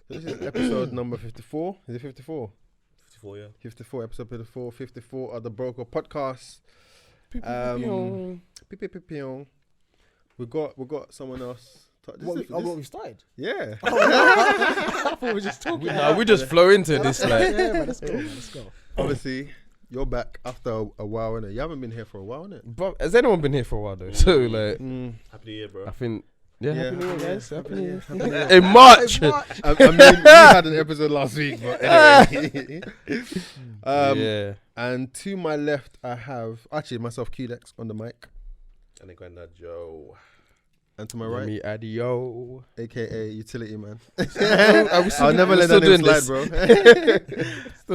This is episode number 54. Is it 54? 54, yeah. 54, episode 54. 54 of the Broker Podcast. We got someone else. We started? Yeah. I thought we were just talking. No, we just flow into this. Like, Yeah, man, let's go. Obviously, you're back after a while, innit? You haven't been here for a while, innit? bro, has anyone been here for a while though? So like, Happy New Year, bro. I think. Yeah, Yeah, happy New Year, happy guys. New Happy Year. New Year. Happy New Year. In March. I mean, we had an episode last week, but anyway. Yeah. And to my left, I have actually myself, Q-Dex, on the mic. And then Granddad Joe. And to my right, Me Adio. aka Utility Man. I'll I'll never let that name slide, bro.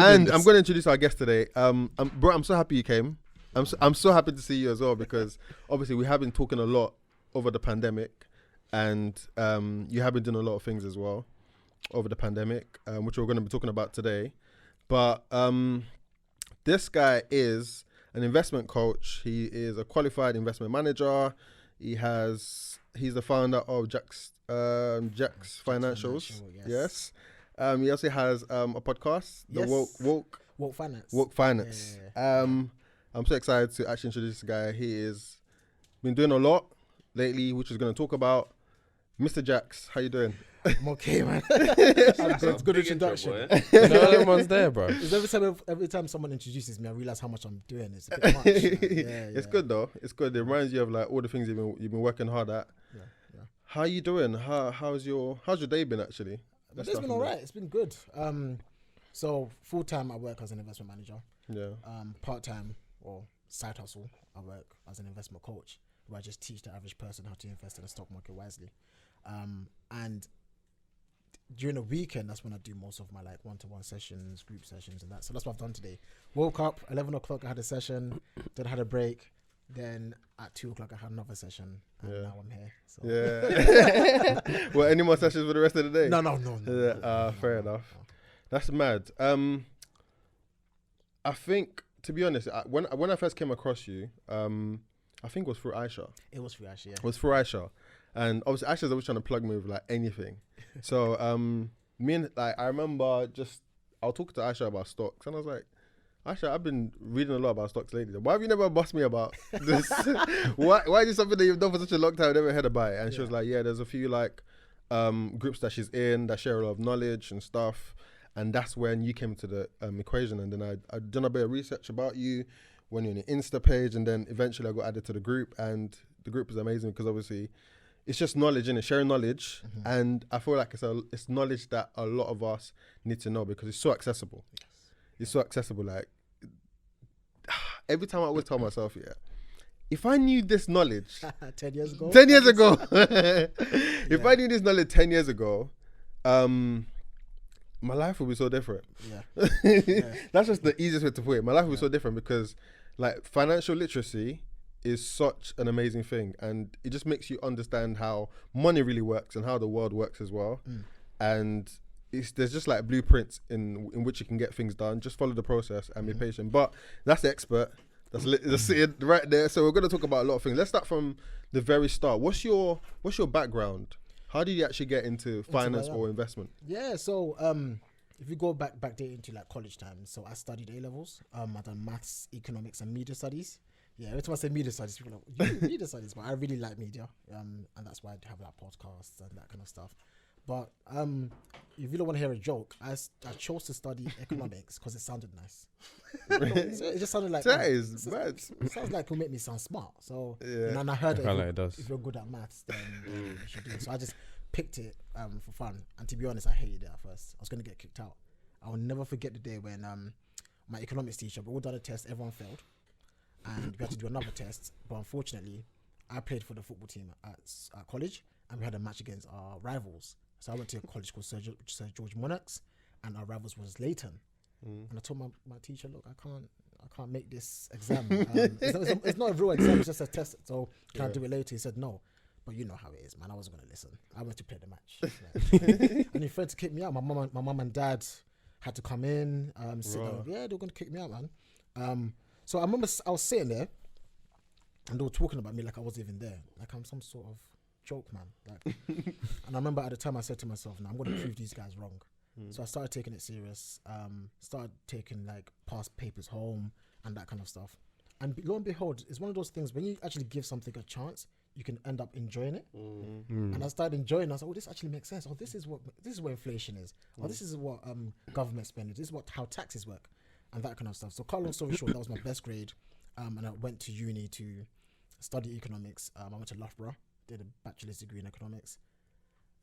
And I'm going to introduce our guest today. Bro, I'm so happy you came. I'm so happy to see you as well, because obviously we have been talking a lot over the pandemic, and you have been doing a lot of things as well over the pandemic, which we're going to be talking about today. But this guy is an investment coach. He is a qualified investment manager. He's the founder of JaxFinancials. Yes. He also has a podcast, the Woke Finance. Yeah. I'm so excited to actually introduce this guy. He is been doing a lot lately, which we're going to talk about. Mr. Jax, how you doing? I'm okay, man. It's good introduction. No, everyone's there, bro. It's every time someone introduces me, I realize how much I'm doing. It's a bit much. It's good though. It's good. It reminds you of like all the things you've been working hard at. Yeah. How you doing? How's your day been actually? But it's been alright. It's been good. So full time I work as an investment manager. Yeah. Part time or side hustle I work as an investment coach, where I just teach the average person how to invest in the stock market wisely. And during the weekend, that's when I do most of my like one-to-one sessions, group sessions, and that. So that's what I've done today. Woke up 11 o'clock. I had a session. Then I had a break. Then at 2 o'clock I had another session, and now I'm here. So. Yeah. Well, any more sessions for the rest of the day? No. Fair enough. That's mad. I think, to be honest, when I first came across you, I think it was through Aisha. It was through Aisha, yeah. It was through Aisha. And obviously Aisha's always trying to plug me with like anything. So I remember I'll talk to Aisha about stocks, and I was like, Aisha, I've been reading a lot about stocks lately. Why have you never bossed me about this? Why is it something that you've done for such a long time I never heard about it? And she was like, yeah, there's a few like groups that she's in that share a lot of knowledge and stuff. And that's when you came to the equation. And then I'd done a bit of research about you, went on your Insta page, and then eventually I got added to the group. And the group is amazing because obviously it's just knowledge, innit? Sharing knowledge. Mm-hmm. And I feel like it's knowledge that a lot of us need to know because it's so accessible. Yes. It's so accessible. Like every time I always tell myself, yeah, if I knew this knowledge 10 years ago, if I knew this knowledge 10 years ago, my life would be so different. Yeah. That's just the easiest way to put it. My life would be so different because like financial literacy is such an amazing thing, and it just makes you understand how money really works and how the world works as well. And there's just like blueprints in which you can get things done. Just follow the process and be patient. But that's the expert. That's sitting right there. So we're going to talk about a lot of things. Let's start from the very start. What's your background? How did you actually get into finance or investment? Yeah, so if you go back into like college times, so I studied A-levels. I done maths, economics, and media studies. Yeah, every time I say media studies, people are like, you do media studies, but I really like media, and that's why I have like podcasts and that kind of stuff. But if you don't want to hear a joke, I chose to study economics because it sounded nice. So it just sounded like that is bad. It sounds like it will make me sound smart. So yeah. and I heard it does. If you're good at maths, then you should do it. So I just picked it for fun. And to be honest, I hated it at first. I was going to get kicked out. I will never forget the day when my economics teacher, we all done a test, everyone failed. And we had to do another test. But unfortunately, I played for the football team at college, and we had a match against our rivals. So I went to a college called Sir George Monarchs, and our rivals was Leighton. And I told my teacher, look, I can't make this exam. It's not a real exam, it's just a test. So can I do it later? He said no. But you know how it is, man. I wasn't going to listen. I went to play the match. And he tried to kick me out. My mum and dad had to come in. Sit down. Yeah, they were going to kick me out, man. So I remember I was sitting there, and they were talking about me like I wasn't even there. Like I'm some sort of joke, man. Like, and I remember at the time I said to myself, "Now I'm going to prove these guys wrong." So I started taking it serious. Started taking like past papers home and that kind of stuff. And lo and behold, it's one of those things when you actually give something a chance, you can end up enjoying it. And I started enjoying it. I was like, "Oh, this actually makes sense. Oh, this is what inflation is. Oh, this is what government spending. This is how taxes work, and that kind of stuff." So, cut long story short, that was my best grade, and I went to uni to study economics. I went to Loughborough, did a bachelor's degree in economics.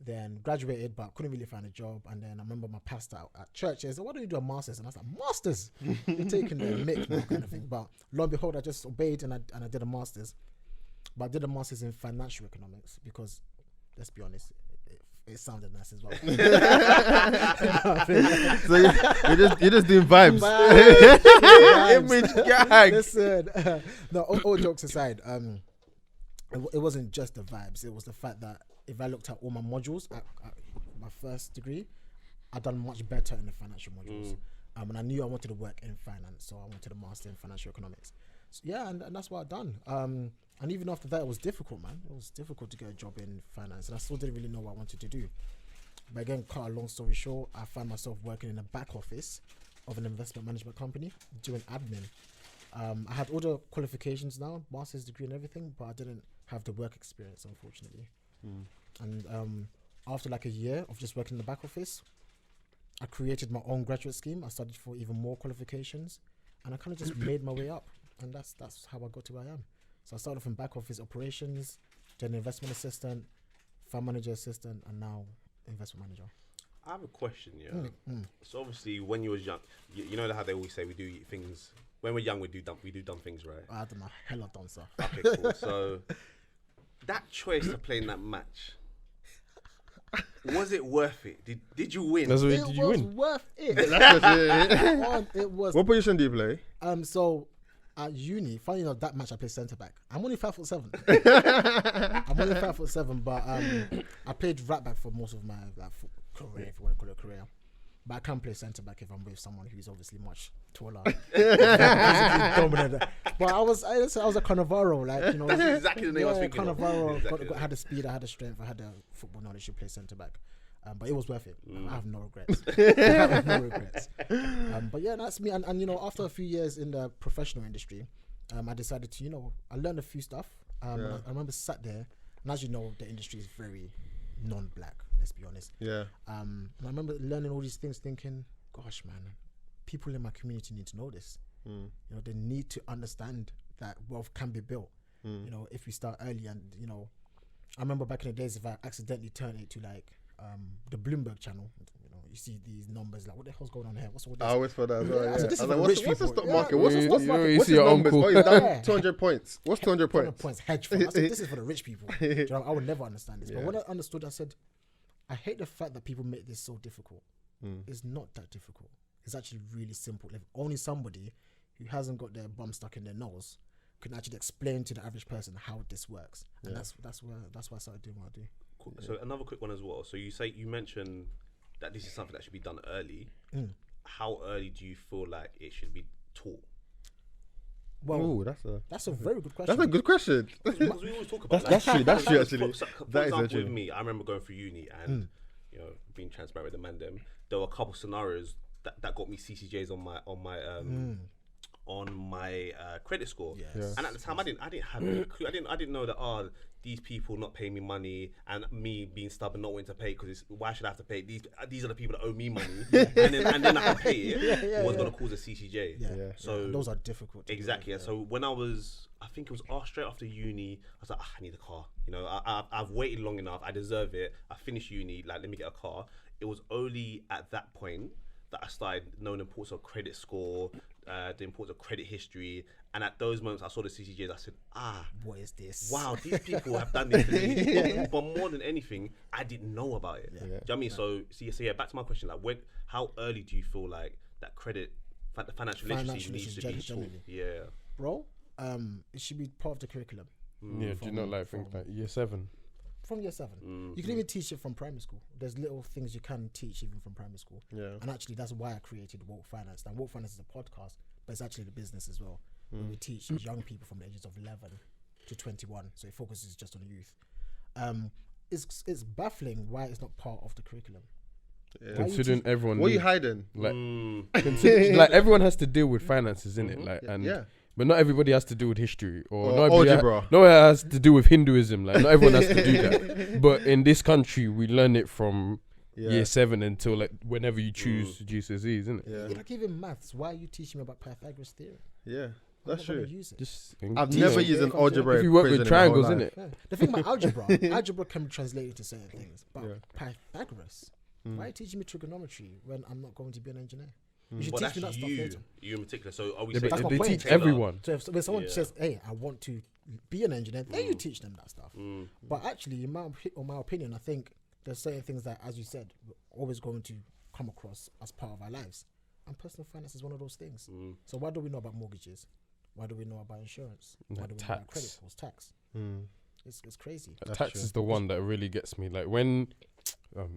Then graduated, but couldn't really find a job. And then I remember my pastor at church said, "Why don't you do a master's?" And I was like, "Masters? You're taking the mick now," kind of thing. But lo and behold, I just obeyed and I did a master's. But I did a master's in financial economics because, let's be honest, it sounded nice as well. So you're just doing vibes. Image gag. Listen, no, all jokes aside, it wasn't just the vibes. It was the fact that if I looked at all my modules at my first degree, I'd done much better in the financial modules. And I knew I wanted to work in finance, so I wanted a master in financial economics. So, yeah, and that's what I'd done. And even after that, it was difficult, man. It was difficult to get a job in finance, and I still didn't really know what I wanted to do. But again, cut a long story short, I found myself working in the back office of an investment management company, doing admin. I had all the qualifications now, master's degree and everything, but I didn't have the work experience, unfortunately. And after like a year of just working in the back office, I created my own graduate scheme. I studied for even more qualifications, and I kind of just made my way up, and that's how I got to where I am. So I started off in back office operations, then investment assistant, fund manager assistant, and now investment manager. I have a question, So obviously, when you was young, you know how they always say we do things. When we're young, we do dumb things, right? I don't know, hella done stuff. Okay, cool. So that choice to play in that match, was it worth it? Did you win? Did you was win? Worth it. It was. What position do you play? So at uni, funny enough, that match I played centre back. I'm only 5'7". I'm only 5'7", but I played right back for most of my career, if you want to call it a career. But I can play centre back if I'm with someone who's obviously much taller, physically dominant. But I was a Cannavaro, like, you know. That's exactly the name I was thinking of. Cannavaro. I had the speed, I had the strength, I had the football knowledge to play centre back. But it was worth it. I have no regrets. But yeah, that's me. And you know, after a few years in the professional industry, I decided to, you know, I learned a few stuff. I remember sat there, and as you know, the industry is very non-black. Let's be honest. Yeah. And I remember learning all these things, thinking, gosh, man, people in my community need to know this. You know, they need to understand that wealth can be built. You know, if we start early, and you know, I remember back in the days, if I accidentally turned it to like the Bloomberg channel, you know, you see these numbers like, what the hell's going on here? What's all this? I always thought that as well. Yeah, Yeah. so this is I was for like, rich what's the people. stock market? Yeah. What's the stock You market? see What's his your numbers? uncle. Oh, he's down Yeah. 200 points. What's 200 points? Hedge fund. I said, this is for the rich people. Do you know, I would never understand this. Yeah. But when I understood, I said, I hate the fact that people make this so difficult. It's not that difficult. It's actually really simple. If only somebody who hasn't got their bum stuck in their nose can actually explain to the average person how this works. And that's why I started doing what I do. Cool. So another quick one as well. So you mentioned that this is something that should be done early. How early do you feel like it should be taught? Well, Ooh, that's a very good question. that's a good question. Because we always talk about That's true. That's true. Actually, For that is example, actually. with me, I remember going through uni and you know, being transparent with the man. There were a couple scenarios that got me CCJs on my credit score. Yes. And at the time, I didn't have any clue. I didn't know that these people not paying me money and me being stubborn not wanting to pay because why should I have to pay? These are the people that owe me money, and then I can pay it. Was going to cause a CCJ. Yeah. So And those are difficult. to exactly. do, Yeah. So when I think it was straight after uni, I was like, I need a car. You know, I've waited long enough. I deserve it. I finished uni. Like, let me get a car. It was only at that point that I started knowing the importance of credit score, the importance of credit history. And at those moments, I saw the CCJs. I said, what is this? wow, these people have done this to me. But more than anything, I didn't know about it. Do you know what I mean? So yeah, back to my question, like, how early do you feel like that the financial literacy needs to be taught? generally. Yeah. Bro, it should be part of the curriculum. Yeah, do you not like things like year 7? From year 7. You can even teach it from primary school. There's little things you can teach even from primary school. Yeah. And actually, that's why I created Woke Finance. Now, Woke Finance is a podcast, but it's actually the business as well. Where we teach young people from the ages of 11 to 21. So it focuses just on youth. It's baffling why it's not part of the curriculum. Yeah. Considering everyone, What are you hiding? like, like everyone has to deal with finances, innit? Like, and but not everybody has to do with history or not everybody algebra. no one has to do with Hinduism. Like, not everyone has to do that. But in this country, we learn it from year 7 until like whenever you choose GCSEs, isn't it? Yeah. Like even maths, why are you teaching me about Pythagoras theorem? Yeah. That's I'm not true. gonna use it. Just I've never used an algebra. if you work equation with in my whole triangles, life. innit? Yeah. The thing about algebra can be translated to certain things, but Pythagoras, why are you teaching me trigonometry when I'm not going to be an engineer? You should But teach that's me that stuff later. you in particular. So are we Yeah, saying That's but my they point. teach everyone. So if when someone says, "Hey, I want to be an engineer," then you teach them that stuff. But actually, in my opinion, I think there's certain things that, as you said, we're always going to come across as part of our lives, and personal finance is one of those things. So why do we know about mortgages? Why do we know about insurance? Why do we know about credit scores? Tax. It's crazy. Tax is the one that really gets me. Like when,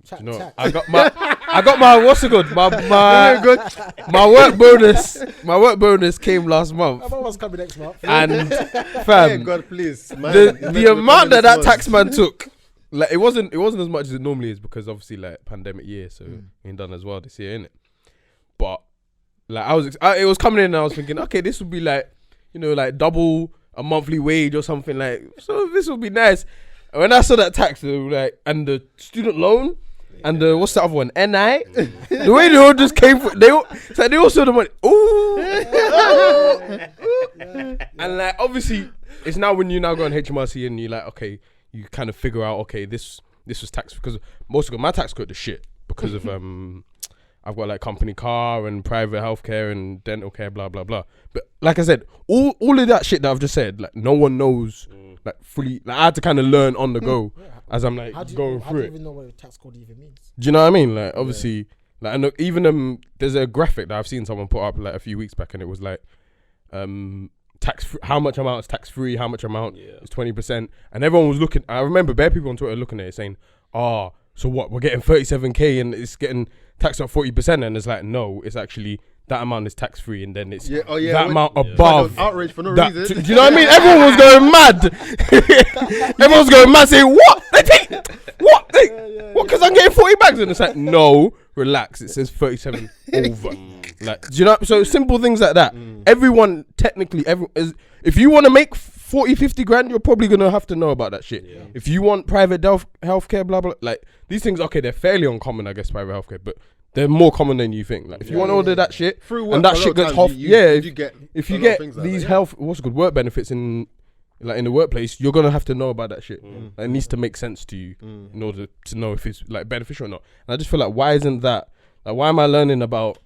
Tax. I got my what's it called? My work bonus. My work bonus came last month, My one's coming next month. and Hey, fam, God, please, man. the amount that tax man took, like it wasn't as much as it normally is because obviously like pandemic year, so we ain't done as well this year, innit? But like it was coming in, and I was thinking, okay, this would be like, you know, like double a monthly wage or something, like, so this would be nice. And when I saw that tax, they were like, and the student loan, and the what's the other one, NI, the way they all just came, they all saw the money. Ooh, and like obviously, it's now when you now go on HMRC and you like, okay, you kind of figure out, okay, this was tax because most of my tax got the shit because of I've got like company car and private healthcare and dental care, blah blah blah. But like I said, all of that shit that I've just said, like no one knows, like fully. Like I had to kind of learn on the go as I'm like going through How do you it. even know what a tax code even means? Do you know what I mean? Like obviously, like I know even there's a graphic that I've seen someone put up like a few weeks back, and it was like tax how much amount is tax free, how much amount is 20%, and everyone was looking. I remember bare people on Twitter looking at it saying, so what, we're getting 37k and it's getting taxed at 40%, and it's like, no, it's actually that amount is tax free, and then it's that amount above. Outrage for no that, reason. do you know what I mean? Everyone was going mad. Everyone was going mad saying, what? They take what? What? Because I'm getting 40 bags, and it's like, no, relax. It says 37 over. Like, do you know? So simple things like that. Everyone technically, if you want to make 40, 50 grand, you're probably gonna have to know about that shit. If you want private healthcare, blah blah, like these things, okay, they're fairly uncommon, I guess, private healthcare, but they're more common than you think. Like if you want to order that shit, Through work, and that shit gets off, if you get these health, what's good, work benefits in the workplace, you're gonna have to know about that shit. It needs to make sense to you in order to know if it's like beneficial or not. And I just feel like, why isn't that? Like, why am I learning about?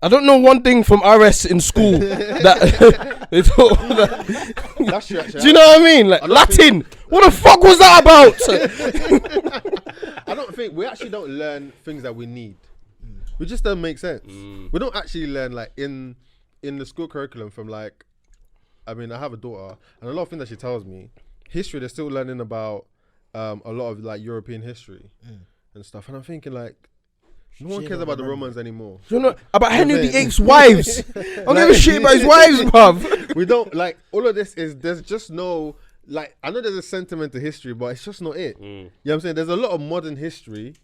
I don't know one thing from RS in school that they taught that. That's true, actually. Do you know what I mean? Like Latin. What the fuck was that about? I don't think we actually don't learn things that we need. We just don't make sense. We don't actually learn like in the school curriculum from like, I mean, I have a daughter, and a lot of things that she tells me, history, they're still learning about a lot of like European history and stuff. And I'm thinking like, no one cares about the Romans anymore. You know about Henry VIII's wives. I don't give a shit about his wives, bruv. We don't like all of this. There's just no like. I know there's a sentiment to history, but it's just not it. You know what I'm saying? There's a lot of modern history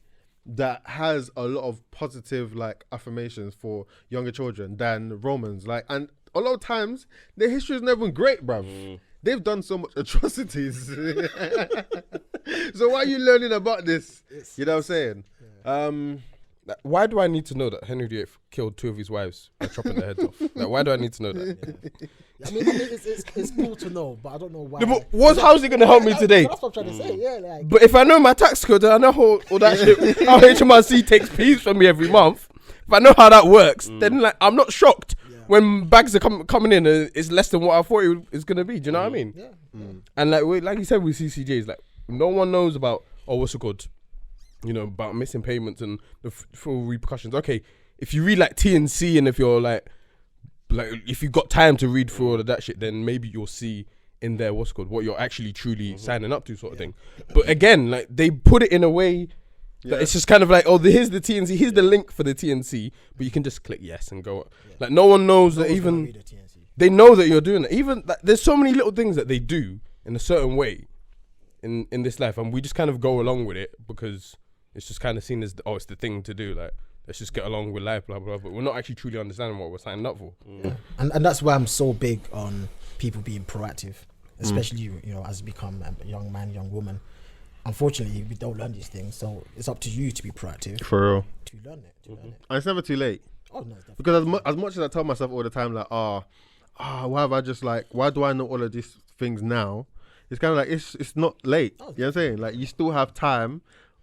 that has a lot of positive like affirmations for younger children than Romans. Like, and a lot of times their history is never been great, bruv. They've done so much atrocities. So why are you learning about this? You know what I'm saying? Why do I need to know that Henry VIII killed 2 of his wives by chopping their heads off? Like, why do I need to know that? I mean it's cool to know, but I don't know why. No, but how's it going to help me today? That's what I'm trying to say. Yeah, like. But if I know my tax code, I know all that shit, how HMRC takes fees from me every month, if I know how that works, then like I'm not shocked when bags are coming in and it's less than what I thought it was going to be. Do you know what I mean? Yeah. And like you said with CCJs, like no one knows about, what's it called? You know, about missing payments and the full repercussions. Okay, if you read like T&C, and if you're like if you got time to read through all of that shit, then maybe you'll see in there what's called what you're actually truly signing up to, sort of thing. But again, like they put it in a way that it's just kind of like, here's the T&C, here's the link for the T&C, but you can just click yes and go. Like no one knows that even they know that you're doing it. Even like, there's so many little things that they do in a certain way in this life, and we just kind of go along with it because it's just kind of seen as it's the thing to do. Like, let's just get along with life, blah blah. But we're not actually truly understanding what we're signing up for. Yeah. And that's why I'm so big on people being proactive, especially you know, as you become a young man, young woman. Unfortunately, we don't learn these things, so it's up to you to be proactive. For real. To learn it. And it's never too late. Oh no, it's definitely Because as much as I tell myself all the time, like, why have I just like, why do I know all of these things now? It's kind of like, it's not late. You know what I'm saying? Like, you still have time.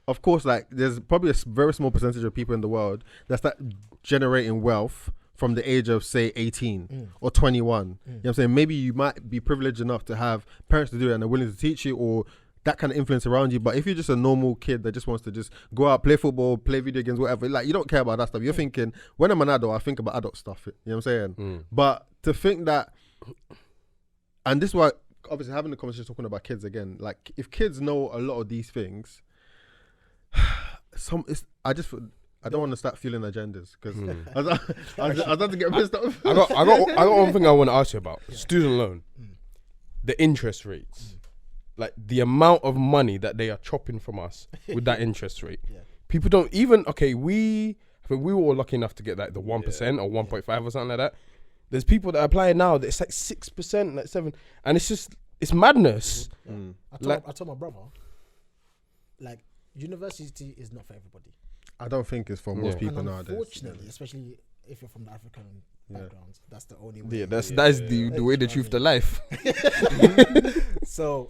Of course, like, there's probably a very small percentage of people in the world that start generating wealth from the age of, say, 18 or 21. You know what I'm saying? Maybe you might be privileged enough to have parents to do it and they're willing to teach you, or that kind of influence around you. But if you're just a normal kid that just wants to just go out, play football, play video games, whatever, like, you don't care about that stuff. You're thinking, when I'm an adult, I think about adult stuff. You know what I'm saying? But to think that, and this is why, obviously, having the conversation talking about kids again, like, if kids know a lot of these things, I don't want to start feeling agendas because I start to get pissed off. I got one thing I want to ask you about. Student loan, the interest rates, like the amount of money that they are chopping from us with that interest rate. People don't even, I think we were all lucky enough to get like the 1% or 1.5 or something like that. There's people that apply now that it's like 6%, like 7%, and it's madness. I told my brother, like, university is not for everybody. I don't think it's for most people nowadays. Unfortunately, especially if you're from the African background, that's the only way. Yeah, that's the way the truth to life. So,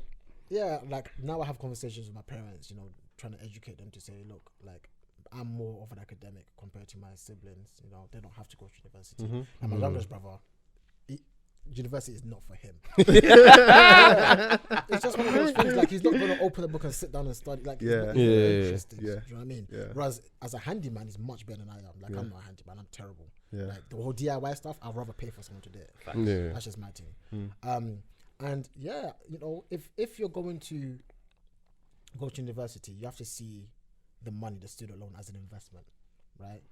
yeah, like, now I have conversations with my parents, you know, trying to educate them to say, look, like, I'm more of an academic compared to my siblings. You know, they don't have to go to university. And my youngest brother, university is not for him. It's just one of those things, like, he's not going to open a book and sit down and study. Like, he's not interested. Do you know what I mean? Whereas as a handyman, he's much better than I am. Like, I'm not a handyman, I'm terrible. Like, the whole DIY stuff, I'd rather pay for someone to do it. That's just my thing. And yeah, you know, if you're going to go to university, you have to see the money, the student loan, as an investment, right?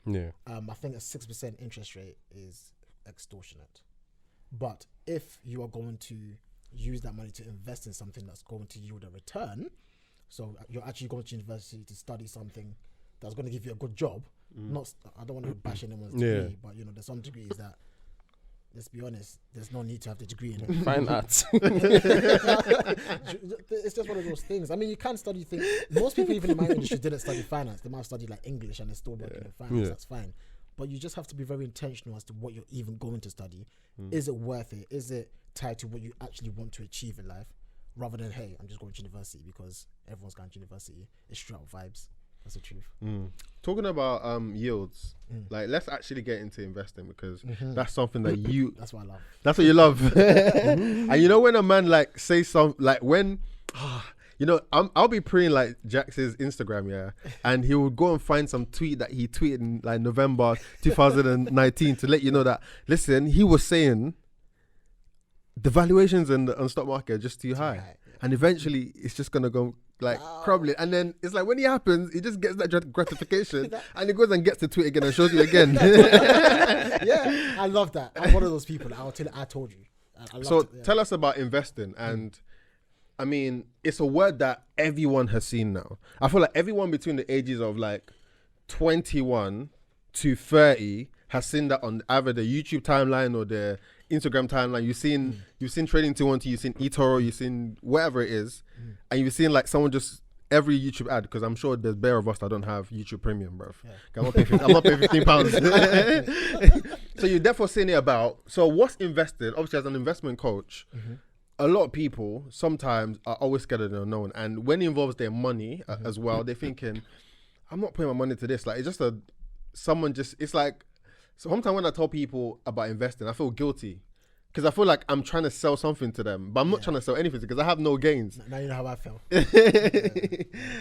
I think a 6% interest rate is extortionate. But if you are going to use that money to invest in something that's going to yield a return, so you're actually going to university to study something that's going to give you a good job. I don't want to bash anyone's degree, but, you know, there's some degrees that, let's be honest, there's no need to have the degree in it. Fine arts. It's just one of those things. I mean, you can study things. Most people, even in my industry, didn't study finance. They might have studied like English and they're still working in finance. That's fine. But you just have to be very intentional as to what you're even going to study. Is it worth it? Is it tied to what you actually want to achieve in life? Rather than, hey, I'm just going to university because everyone's going to university. It's straight up vibes. That's the truth. Talking about yields, like, let's actually get into investing because that's something that that's what I love. That's what you love. And you know, when a man like say some, like, when you know, I'll be preying like Jacques' Instagram, and he will go and find some tweet that he tweeted in like November 2019 to let you know that, listen, he was saying the valuations on the stock market are just too high. And eventually it's just gonna go like crumbling, and then it's like when it happens, he just gets that gratification and he goes and gets the tweet again and shows you again. Yeah, I love that. I'm one of those people. I told you. Tell us about investing. And I mean, it's a word that everyone has seen now. I feel like everyone between the ages of like 21 to 30 has seen that on either the YouTube timeline or the Instagram timeline. You've seen Trading 212, you've seen eToro, you've seen whatever it is, and you've seen like someone just every YouTube ad, because I'm sure there's bare of us that don't have YouTube Premium, bruv. I'm not paying £15. So you're therefore seeing it about. So what's invested? Obviously, as an investment coach, a lot of people sometimes are always scared of the unknown, and when it involves their money as well, they're thinking, I'm not putting my money to this. Like, it's just it's like, so sometimes when I tell people about investing, I feel guilty because I feel like I'm trying to sell something to them, but I'm not trying to sell anything because I have no gains. Now you know how I feel.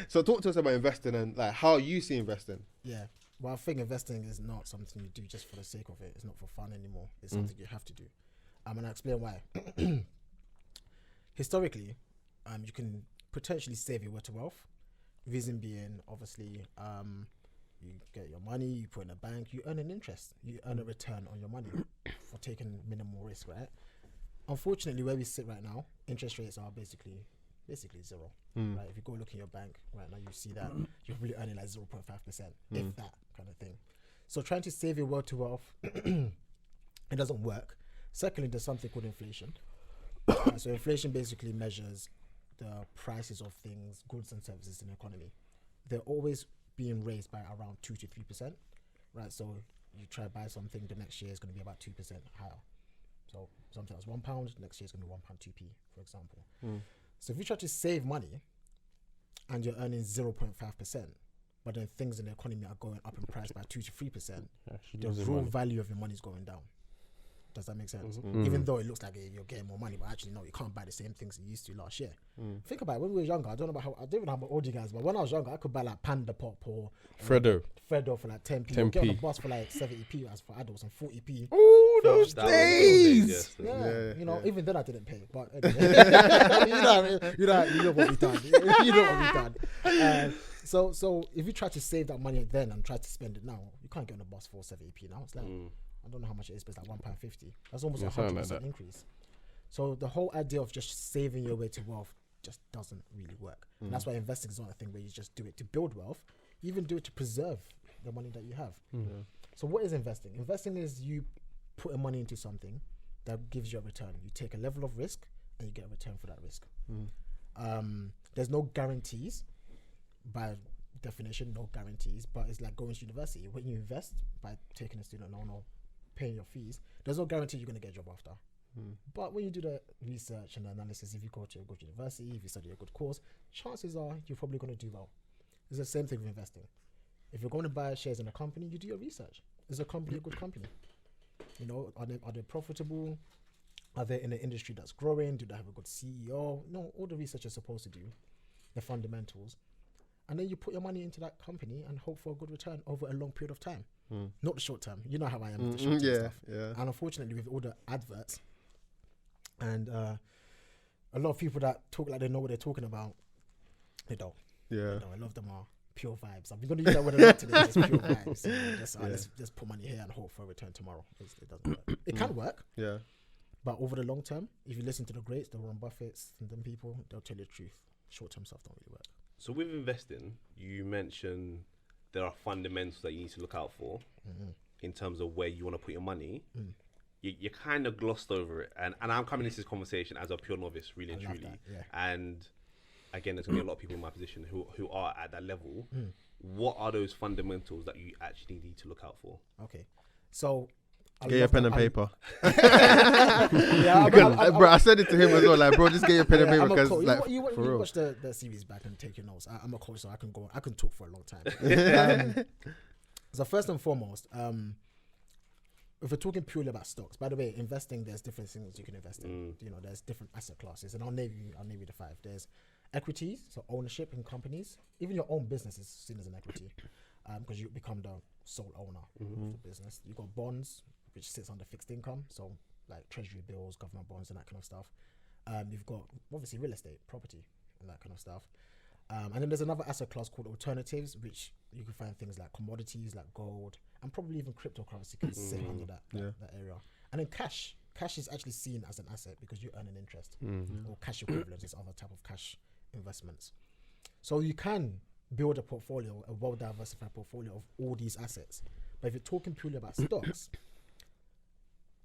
So talk to us about investing and like how you see investing. Yeah. Well, I think investing is not something you do just for the sake of it. It's not for fun anymore. It's something you have to do. I'm going to explain why. Historically, you can potentially save your way to wealth. Reason being, obviously, you get your money, you put in a bank, you earn an interest, you earn a return on your money for taking minimal risk, right? Unfortunately, where we sit right now, interest rates are basically basically zero. Right? If you go look in your bank right now, you see that you're really earning like 0.5%, if that kind of thing. So trying to save your wealth to wealth, it doesn't work. Secondly, there's something called inflation. So inflation basically measures the prices of things, goods and services in the economy. They're always being raised by around 2 to 3%, right? So you try to buy something, the next year is going to be about 2% higher. So something that's £1, next year is going to be £1.2p, for example. So if you try to save money and you're earning 0.5%, but then things in the economy are going up in price by 2 to 3%, the real value of your money is going down. Does that make sense? Even though it looks like you're getting more money, but actually no, you can't buy the same things you used to last year. Think about it, when we were younger, I don't even know how old you guys, but when I was younger, I could buy like Panda Pop or Freddo for like 10p. Or get on the bus for like 70p as for adults and 40p. Oh, those That was days! those days, Yeah, even then I didn't pay, but anyway. you know what we done. You know what we done. So if you try to save that money then and try to spend it now, you can't get on the bus for 70p now. It's like I don't know how much it is, but it's like £1.50. That's almost a 100% increase. So the whole idea of just saving your way to wealth just doesn't really work. And that's why investing is not a thing where you just do it to build wealth. You even do it to preserve the money that you have. So what is investing? Investing is you putting money into something that gives you a return. You take a level of risk and you get a return for that risk. There's no guarantees. By definition, no guarantees, but it's like going to university. When you invest by taking a student loan or paying your fees, there's no guarantee you're going to get a job after. But when you do the research and the analysis, if you go to a good university, if you study a good course, chances are you're probably going to do well. It's the same thing with investing. If you're going to buy shares in a company, you do your research. Is a company a good company? You know, are they profitable? Are they in an industry that's growing? Do they have a good CEO? No, all the research you're supposed to do, the fundamentals. And then you put your money into that company and hope for a good return over a long period of time. Not the short term. You know how I am with the short term stuff. And unfortunately, with all the adverts and a lot of people that talk like they know what they're talking about, they don't. Yeah. A lot of them are pure vibes. I'm going to use that word a lot today. It's pure vibes. Let's just put money here and hope for a return tomorrow. It doesn't work. It can work. Yeah. But over the long term, if you listen to the greats, the Warren Buffetts and them people, they'll tell you the truth. Short term stuff don't really work. So with investing, you mentioned there are fundamentals that you need to look out for in terms of where you want to put your money. You kind of glossed over it. And I'm coming into this conversation as a pure novice, really and truly. That, yeah. And again, there's going to be a lot of people in my position who are at that level. What are those fundamentals that you actually need to look out for? Okay. So get your pen and paper. Yeah, bro, I said it to him as well. Like, bro, just get your pen and paper because, like, you for real. watch the series back and take your notes. I'm a coach, so I can talk for a long time. So first and foremost, if we're talking purely about stocks, by the way, investing, there's different things you can invest in. You know, there's different asset classes, and I'll name you the 5. There's equities, so ownership in companies. Even your own business is seen as an equity, because you become the sole owner of the business. You got bonds, which sits under fixed income, so like treasury bills, government bonds, and that kind of stuff. You've got obviously real estate, property, and that kind of stuff. And then there's another asset class called alternatives, which you can find things like commodities, like gold, and probably even cryptocurrency can sit under that area. And then cash is actually seen as an asset because you earn an interest, or cash equivalents is other type of cash investments. So you can build a portfolio, a well-diversified portfolio of all these assets. But if you're talking purely about stocks,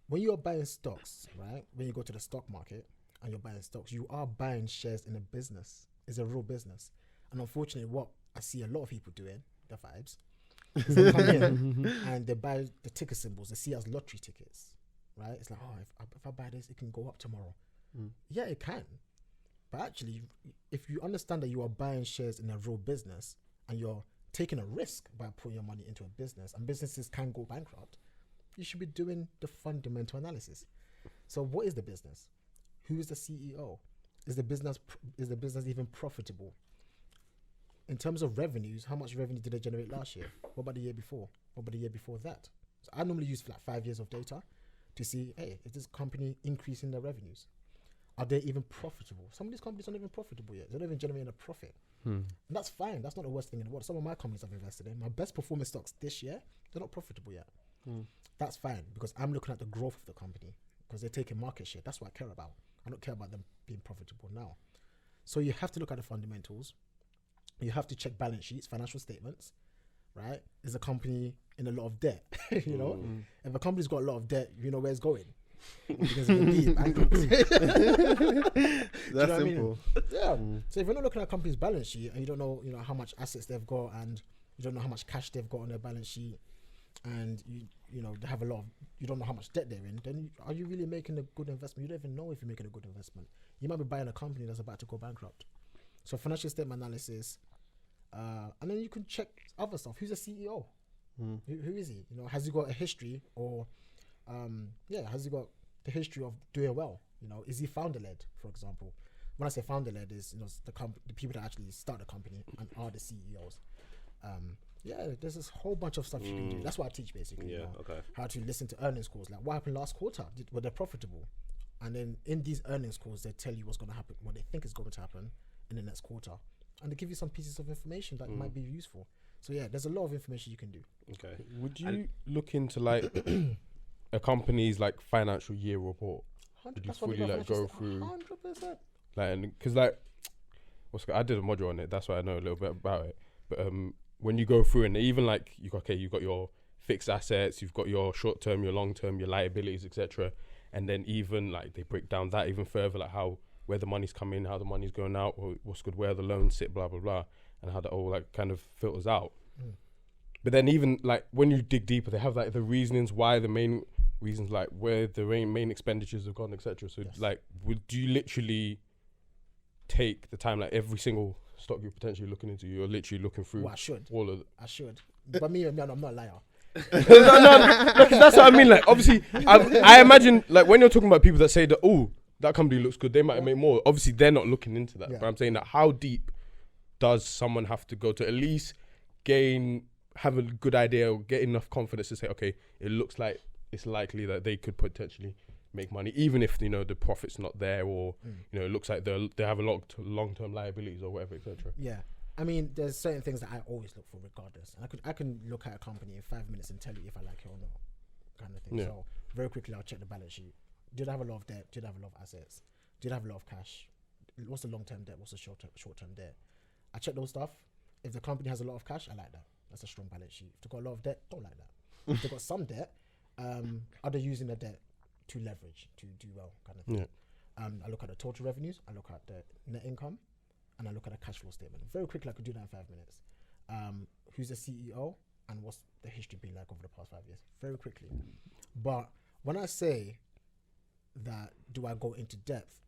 when you're buying stocks, right, when you go to the stock market and you're buying stocks, you are buying shares in a business. It's a real business. And unfortunately, what I see a lot of people doing, the vibes, is they come in and they buy the ticker symbols. They see as lottery tickets, right? It's like, oh, if I buy this, it can go up tomorrow. Yeah, it can. But actually, if you understand that you are buying shares in a real business and you're taking a risk by putting your money into a business, and businesses can go bankrupt, you should be doing the fundamental analysis. So what is the business? Who is the CEO? Is the business even profitable? In terms of revenues, how much revenue did they generate last year? What about the year before? What about the year before that? So I normally use like 5 years of data to see, hey, is this company increasing their revenues? Are they even profitable? Some of these companies aren't even profitable yet. They're not even generating a profit. And that's fine. That's not the worst thing in the world. Some of my companies I've invested in, my best performing stocks this year, they're not profitable yet. That's fine because I'm looking at the growth of the company because they're taking market share. That's what I care about. I don't care about them being profitable now. So you have to look at the fundamentals. You have to check balance sheets, financial statements, right? Is a company in a lot of debt? You know, if a company's got a lot of debt, you know where it's going. Because it can be bankrupt. That's simple. Yeah. So if you're not looking at a company's balance sheet and you don't know, you know, how much assets they've got and you don't know how much cash they've got on their balance sheet, and you know they have a lot of, you don't know how much debt they're in, then are you really making a good investment? You don't even know if you're making a good investment. You might be buying a company that's about to go bankrupt. So financial statement analysis, and then you can check other stuff. Who's the CEO? Who is he? You know, has he got a history or has he got the history of doing well? You know, is he founder led, for example? When I say founder led, is, you know, the people that actually start the company and are the CEOs. There's this whole bunch of stuff you can do. That's what I teach basically. Yeah, you know, okay. how to listen to earnings calls, like what happened last quarter? Were they profitable? And then in these earnings calls, they tell you what's going to happen, what they think is going to happen in the next quarter, and they give you some pieces of information that might be useful. So yeah, there's a lot of information you can do. Okay. Would you look into like a company's like financial year report? Did you fully like go through 100%? like, because like I did a module on it, that's why I know a little bit about it. But when you go through and even like you've got your fixed assets, you've got your short term, your long term, your liabilities, etc. And then even like they break down that even further, like where the money's coming, how the money's going out, or what's good, where the loans sit, blah blah blah, and how that all like kind of filters out. But then even like when you dig deeper, they have like the reasonings why, the main reasons, like where the main expenditures have gone, etc. So like, would you literally take the time, like every single stock you're potentially looking into, you're literally looking through? Well, I should. All of it. I should. But me, I'm not a liar. no, 'cause that's what I mean. Like, obviously, I imagine, like, when you're talking about people that say that, oh, that company looks good, they might make more. Obviously, they're not looking into that. Yeah. But I'm saying that, how deep does someone have to go to at least have a good idea or get enough confidence to say, okay, it looks like it's likely that they could potentially make money, even if, you know, the profit's not there, or you know, it looks like they have a lot long-term liabilities or whatever, etc. Yeah. I mean, there's certain things that I always look for regardless. And I can look at a company in 5 minutes and tell you if I like it or not, kind of thing. Yeah. So very quickly, I'll check the balance sheet. Did I have a lot of debt? Did I have a lot of assets? Did I have a lot of cash? What's the long-term debt? What's the short-term debt? I check those stuff. If the company has a lot of cash, I like that. That's a strong balance sheet. If they've got a lot of debt, don't like that. If they've got some debt, are they using the debt to leverage, to do well, kind of thing? Yeah. I look at the total revenues, I look at the net income, and I look at a cash flow statement. Very quickly, I could do that in 5 minutes. Who's the CEO and what's the history been like over the past 5 years? Very quickly. But when I say that, do I go into depth?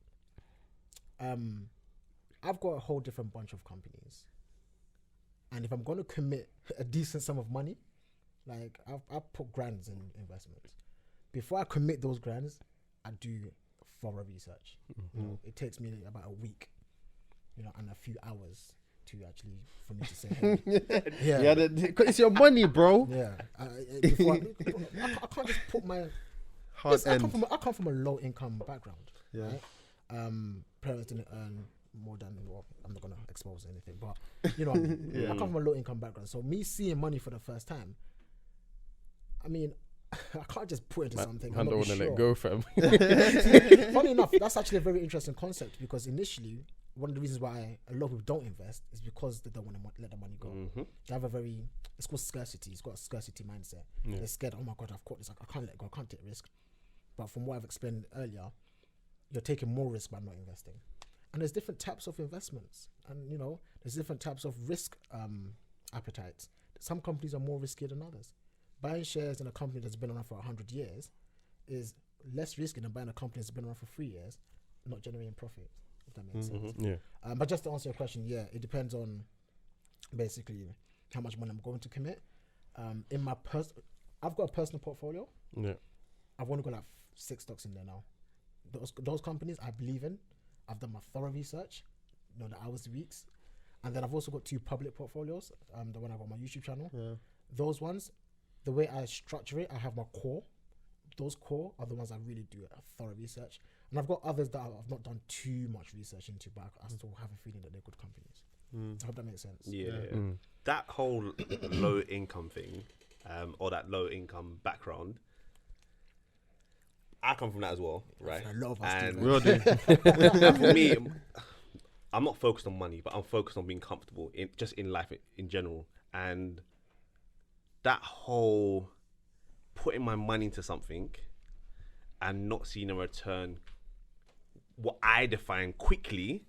I've got a whole different bunch of companies. And if I'm going to commit a decent sum of money, like I've put grands in investments. Before I commit those grands, I do thorough research. You know, it takes me about a week, you know, and a few hours to actually, for me to say, hey, it's your money, bro. Yeah. I can't just put my I come from a low income background. Yeah. Right? Parents didn't earn more than, well, I'm not gonna expose anything, but you know what I mean? I come from a low income background, so me seeing money for the first time, I mean, I can't just put into something. I don't want to let go, fam. Funny enough, that's actually a very interesting concept, because initially, one of the reasons why a lot of people don't invest is because they don't want to let the money go. They have it's called scarcity. It's got a scarcity mindset. They're scared, oh my God, I've caught this. I can't let go. I can't take risk. But from what I've explained earlier, you're taking more risk by not investing. And there's different types of investments. And, you know, there's different types of risk appetites. Some companies are more risky than others. Buying shares in a company that's been around for 100 years is less risky than buying a company that's been around for 3 years, not generating profit, if that makes sense. Yeah. But just to answer your question, yeah, it depends on basically how much money I'm going to commit. I've got a personal portfolio. Yeah. I've only got like 6 stocks in there now. Those companies I believe in. I've done my thorough research, you know, the hours, the weeks. And then I've also got 2 public portfolios, the one I got on my YouTube channel. Yeah. Those ones, the way I structure it, I have my core. Those core are the ones I really do a thorough research. And I've got others that I've not done too much research into, but I still have a feeling that they're good companies. I hope that makes sense. Yeah. That whole low income thing, or that low income background, I come from that as well, right? A lot of us and do. We all do. and for me, I'm not focused on money, but I'm focused on being comfortable in life in general. And that whole putting my money into something and not seeing a return, what I define quickly,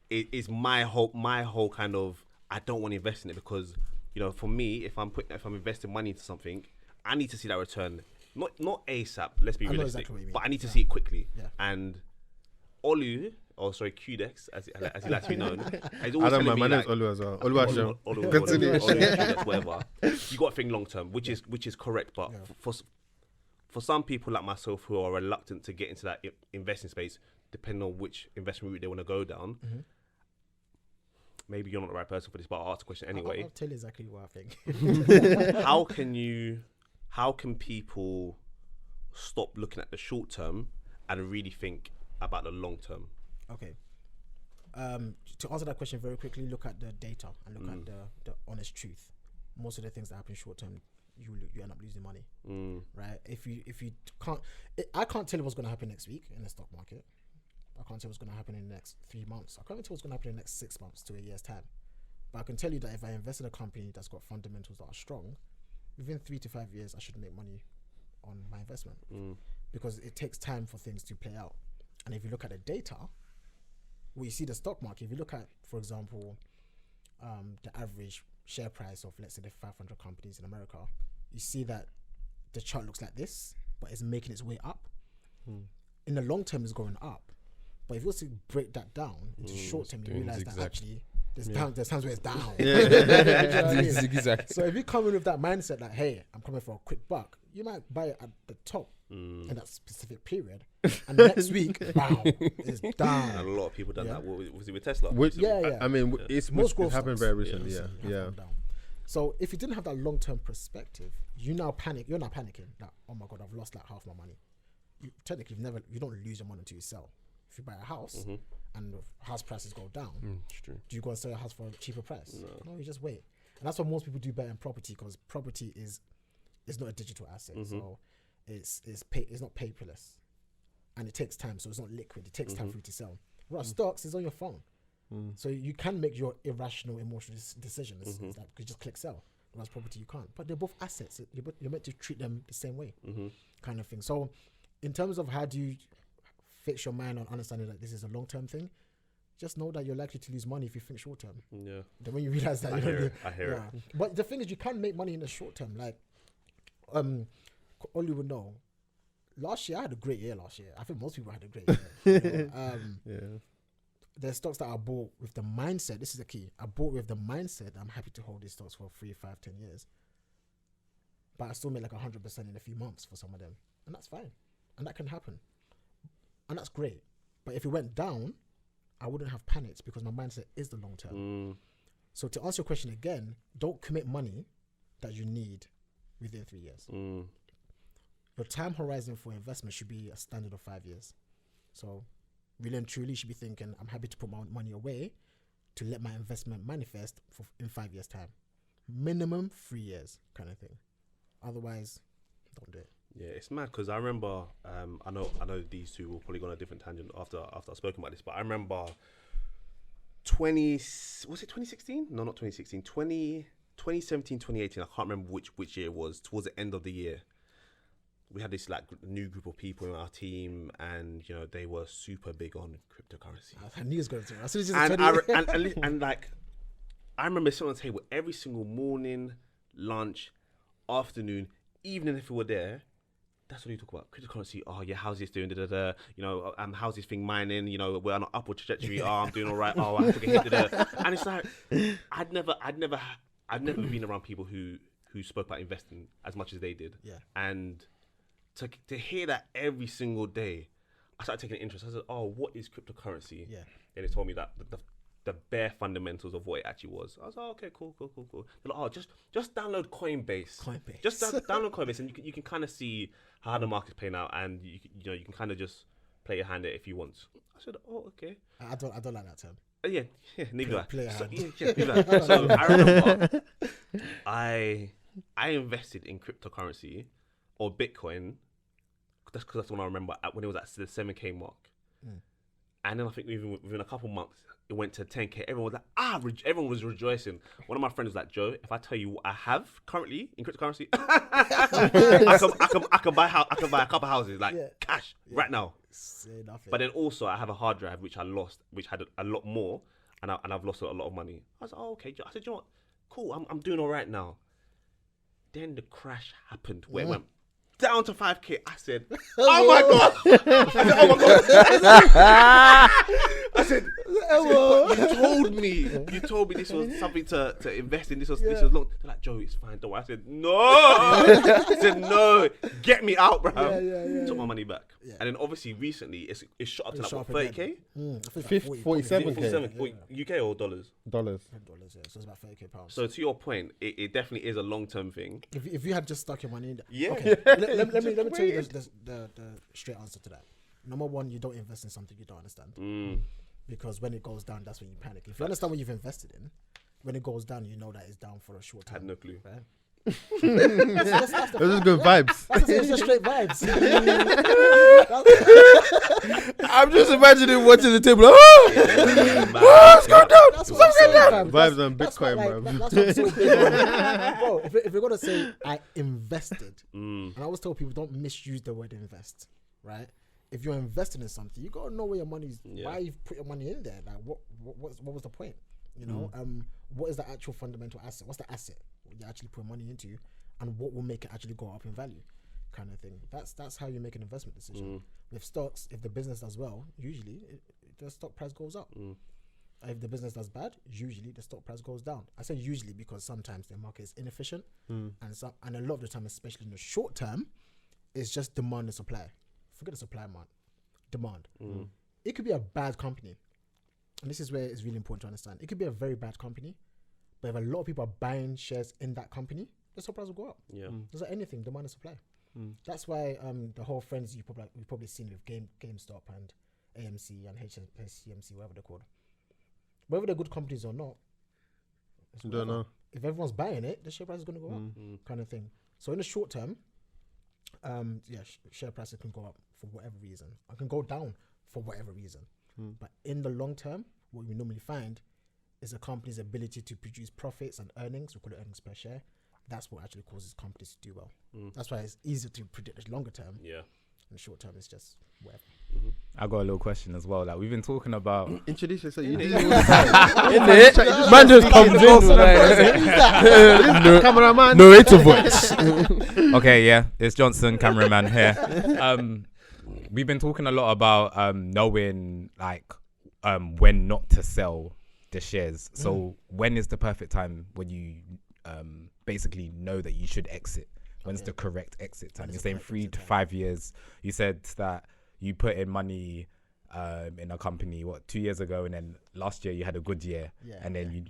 is my whole kind of, I don't want to invest in it because, you know, for me, if I'm investing money into something, I need to see that return, not ASAP. Let's be realistic, exactly what you mean. but I need to see it quickly. Yeah. And QDEX, as he likes to be known, I don't mind. My name's Olu as well. Olu. Continue. Whatever. You got to think long term, which is correct. But for some people like myself who are reluctant to get into that investing space, depending on which investment route they want to go down, maybe you're not the right person for this. But I'll ask the question anyway. I'll tell you exactly what I think. How can people stop looking at the short term and really think about the long term? Okay. To answer that question very quickly, look at the data and look at the honest truth. Most of the things that happen short term, you end up losing money, right? If you can't, I can't tell you what's going to happen next week in the stock market. I can't tell what's going to happen in the next 3 months. I can't even tell what's going to happen in the next 6 months to a year's time. But I can tell you that if I invest in a company that's got fundamentals that are strong, within 3 to 5 years, I should make money on my investment because it takes time for things to play out. And if you look at the data, we see the stock market. If you look at, for example, the average share price of, let's say, the 500 companies in America, you see that the chart looks like this, but it's making its way up. In the long term, it's going up. But if you also break that down into short term, you realize that actually there's times where it's down. You know what I mean? Exactly. So if you come in with that mindset that, hey, I'm coming for a quick buck, you might buy it at the top in that specific period, and next week, bam, it's down. And a lot of people done that. Was it with Tesla? I mean, it's happened very recently. Yeah. So if you didn't have that long-term perspective, you now panic. You're not panicking that, oh my god, I've lost like half my money. Technically, you don't lose your money until you sell. If you buy a house and the house prices go down, do you go and sell your house for a cheaper price? No, you just wait. And that's what most people do better in property, because property is not a digital asset, so it's not paperless, and it takes time, so it's not liquid. It takes time for you to sell. Whereas stocks is on your phone, so you can make your irrational, emotional decisions. It's like you just click sell. Whereas property you can't. But they're both assets. You're meant to treat them the same way, kind of thing. So, in terms of how do you fix your mind on understanding that this is a long-term thing, just know that you're likely to lose money if you think short-term. Yeah. Then when you realize that, I hear it. But the thing is, you can make money in the short-term. Like, all you would know, last year I had a great year. I think most people had a great year. There's stocks that I bought with the mindset. This is the key. I bought with the mindset that I'm happy to hold these stocks for 3, 5, 10 years. But I still made like 100% in a few months for some of them, and that's fine, and that can happen. And that's great. But if it went down, I wouldn't have panicked because my mindset is the long term. So to answer your question again, don't commit money that you need within 3 years. Your time horizon for investment should be a standard of 5 years. So really and truly, you should be thinking, I'm happy to put my money away to let my investment manifest in 5 years' time. Minimum 3 years kind of thing. Otherwise, don't do it. Yeah, it's mad because I remember, I know these two will probably go on a different tangent after I've spoken about this, but I remember 2016? No, not 2016. 2017, 2018. I can't remember which year it was. Towards the end of the year, we had this like new group of people in our team, and you know they were super big on cryptocurrency. I knew it was going to. And like, I remember sitting on the table every single morning, lunch, afternoon, evening if we were there. That's what you talk about. Cryptocurrency. Oh yeah, how's this doing? You know, how's this thing mining? You know, we're on an upward trajectory. Oh, I'm doing all right. Oh, I took a hit. And it's like, I'd never been around people who spoke about investing as much as they did. Yeah. And to hear that every single day, I started taking an interest. I said, oh, what is cryptocurrency? Yeah. And they told me that the bare fundamentals of what it actually was. I was like, okay, cool. They're like, oh, just download Coinbase. Just download Coinbase, and you can kind of see how the market's playing out, and you can kind of just play your hand at it if you want. I said, oh, okay. I don't like that term. Yeah, neither do I. Play So, hand. So I remember I invested in cryptocurrency or Bitcoin. That's because that's when I remember when it was at the 7K mark. And then I think within a couple months, it went to 10K. Everyone was like, everyone was rejoicing. One of my friends was like, Joe, if I tell you what I have currently in cryptocurrency, I can buy a couple houses like cash right now. Say nothing. But then also I have a hard drive which I lost, which had a lot more, and I've lost a lot of money. I was like, oh, okay. I said, you know what? Cool, I'm doing all right now. Then the crash happened where it went down to 5K. I said, oh my God. I said, you told me this was something to invest in. This was long. They're like, Joe, it's fine. Don't worry. I said, no. I said, no. Get me out, bro. Took my money back. Yeah. And then obviously recently it's shot up to like what, 30K? 47K. UK or dollars? Dollars, yeah. So it's about 30K pounds. So to your point, it definitely is a long-term thing. If you had just stuck your money in there. Yeah. Okay. let me tell you the straight answer to that. Number one, you don't invest in something you don't understand. Because when it goes down, that's when you panic. If you understand what you've invested in, when it goes down, you know that it's down for a short time. I had no clue. Right? Those are good vibes. It's just straight vibes. I'm just imagining watching the table. It's going down. That's what I'm saying. Vibes on Bitcoin, bro. That's what I'm so big on. Bro, if you're gonna say I invested, and I always tell people don't misuse the word invest, right? If you're investing in something, you gotta know where your money's. Why you put your money in there? Like what was the point? You know, what is the actual fundamental asset? What's the asset you're actually putting money into, and what will make it actually go up in value, kind of thing. That's how you make an investment decision. With stocks, if the business does well, usually the stock price goes up. If the business does bad, usually the stock price goes down. I say usually because sometimes the market is inefficient, and a lot of the time, especially in the short term, it's just demand and supply. Forget the supply, man. Demand. It could be a bad company. And this is where it's really important to understand. It could be a very bad company, but if a lot of people are buying shares in that company, the stock price will go up. Yeah. There's like anything, demand and supply. That's why the whole frenzy you've probably seen with GameStop and AMC and HCMC, whatever they're called. Whether they're good companies or not, you don't know. If everyone's buying it, the share price is going to go up, kind of thing. So in the short term, share prices can go up for whatever reason. I can go down for whatever reason. But in the long term, what we normally find is a company's ability to produce profits and earnings. We call it earnings per share. That's what actually causes companies to do well. That's why it's easier to predict the longer term. Yeah. In the short term, it's just whatever. I got a little question as well. Like we've been talking about. Introduce yourself. Man just comes in. Cameraman. Narrator voice. Okay, yeah, it's Johnson, cameraman here. We've been talking a lot about knowing like when not to sell the shares. So when is the perfect time when you basically know that you should exit? When's the correct exit time? You're saying 3 to 5 years. You said that you put in money in a company 2 years ago, and then last year you had a good year, and then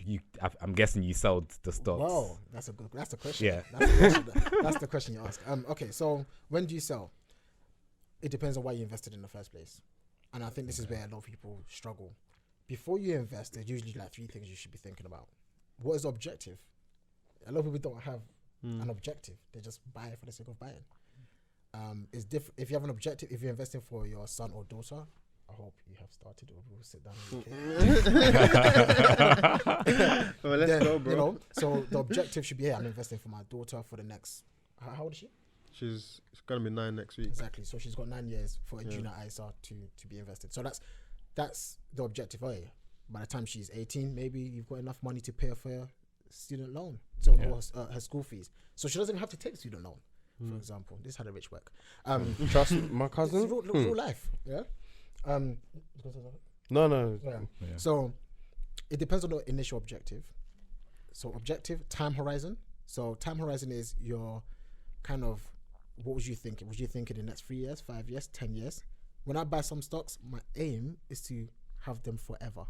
I'm guessing you sold the stocks. Wow, that's the question. Yeah, that's the question you ask. Okay, so when do you sell? It depends on why you invested in the first place, and I think this is where a lot of people struggle. Before you invest, there's usually like 3 things you should be thinking about. What is the objective? A lot of people don't have an objective; they just buy for the sake of buying. It's different if you have an objective. If you're investing for your son or daughter, I hope you have started, or we'll sit down. Well, let's go, bro. You know, so the objective should be: I'm investing for my daughter for the next. How old is she? She's gonna be 9 next week. Exactly. So she's got 9 years for a junior ISA to be invested. So that's the objective. Oh yeah. By the time she's 18, maybe you've got enough money to pay for her student loan, or her school fees. So she doesn't have to take student loan, for example. This is how the rich work. Trust my cousin. It's real life. Yeah. No. Yeah. So it depends on the initial objective. So objective, time horizon. So time horizon is your kind of, what was you thinking? Was you thinking in the next 3 years, 5 years, 10 years? When I buy some stocks, my aim is to have them forever.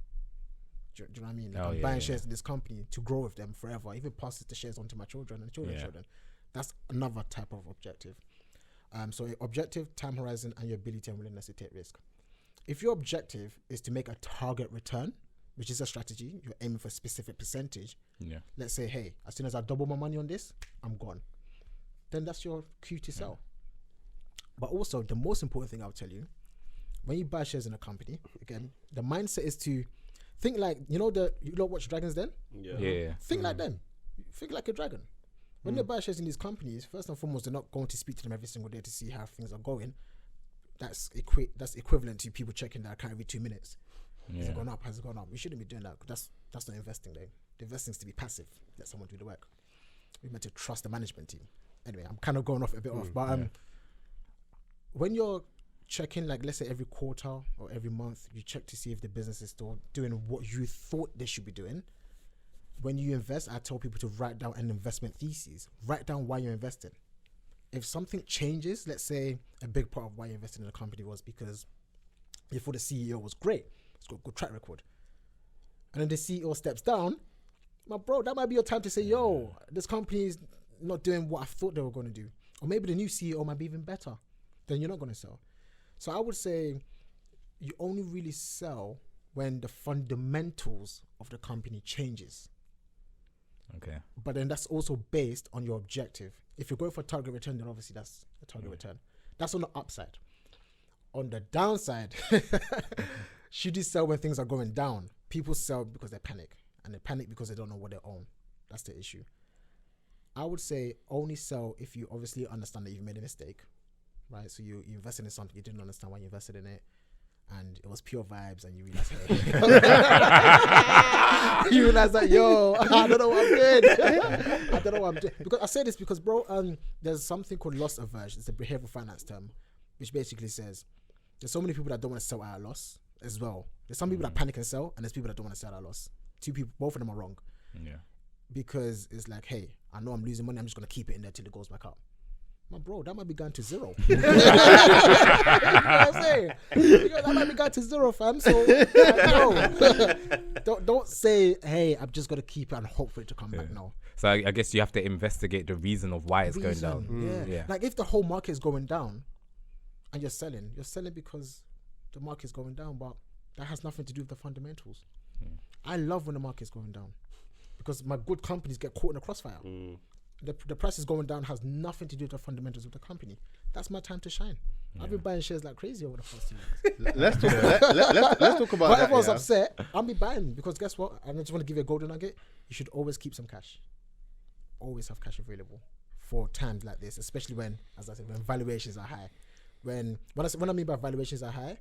Do you know what I mean? Like I'm buying shares in this company to grow with them forever. Even passes the shares on to my children and children's children. That's another type of objective. So your objective, time horizon, and your ability and willingness to take risk. If your objective is to make a target return, which is a strategy, you're aiming for a specific percentage. Yeah. Let's say, hey, as soon as I double my money on this, I'm gone. Then that's your cue to sell. But also, the most important thing I'll tell you, when you buy shares in a company, again, the mindset is to Think like, you don't watch Dragons Den? Yeah. Think like them. Think like a dragon. When they buy shares in these companies, first and foremost, they're not going to speak to them every single day to see how things are going. That's equivalent to people checking their account every 2 minutes. Has it gone up? Has it gone up? We shouldn't be doing that. That's not investing, though. The investing is to be passive. Let someone do the work. We're meant to trust the management team. Anyway, I'm kind of going off a bit off, but when you're checking, like let's say every quarter or every month, you check to see if the business is still doing what you thought they should be doing. When you invest, I tell people to write down an investment thesis. Write down why you're investing. If something changes, let's say a big part of why you invested in a company was because you thought the CEO was great, it's got a good track record, and then the CEO steps down, my bro, that might be your time to say, yo, this company is not doing what I thought they were going to do. Or maybe the new CEO might be even better. Then you're not going to sell. So I would say you only really sell when the fundamentals of the company changes. Okay. But then that's also based on your objective. If you're going for target return, then obviously that's a target return. That's on the upside. On the downside, should you sell when things are going down? People sell because they panic. And they panic because they don't know what they own. That's the issue. I would say only sell if you obviously understand that you've made a mistake, right? So you invested in something, you didn't understand why you invested in it, and it was pure vibes, and you realize, hey, you realize that, yo, I don't know what I'm doing. I don't know what I'm doing. Because I say this because, bro, there's something called loss aversion. It's a behavioral finance term, which basically says there's so many people that don't want to sell at a loss as well. There's some people that panic and sell, and there's people that don't want to sell at a loss. Two people, both of them are wrong. Yeah. Because it's like, hey, I know I'm losing money, I'm just going to keep it in there till it goes back up. My bro, that might be going to zero. You know what I'm saying? That might be going to zero, fam. So, don't say, hey, I'm just going to keep it and hope for it to come back. No. So I guess you have to investigate the reason of why it's going down. Yeah. Like if the whole market is going down and you're selling because the market is going down, but that has nothing to do with the fundamentals. I love when the market's going down because my good companies get caught in a crossfire. The price is going down has nothing to do with the fundamentals of the company. That's my time to shine. I've been buying shares like crazy over the past 2 years. Let's talk about But that. everyone's upset. I'll be buying because guess what? I just want to give you a golden nugget. You should always keep some cash. Always have cash available for times like this, especially when, as I said, when valuations are high. When I mean by valuations are high,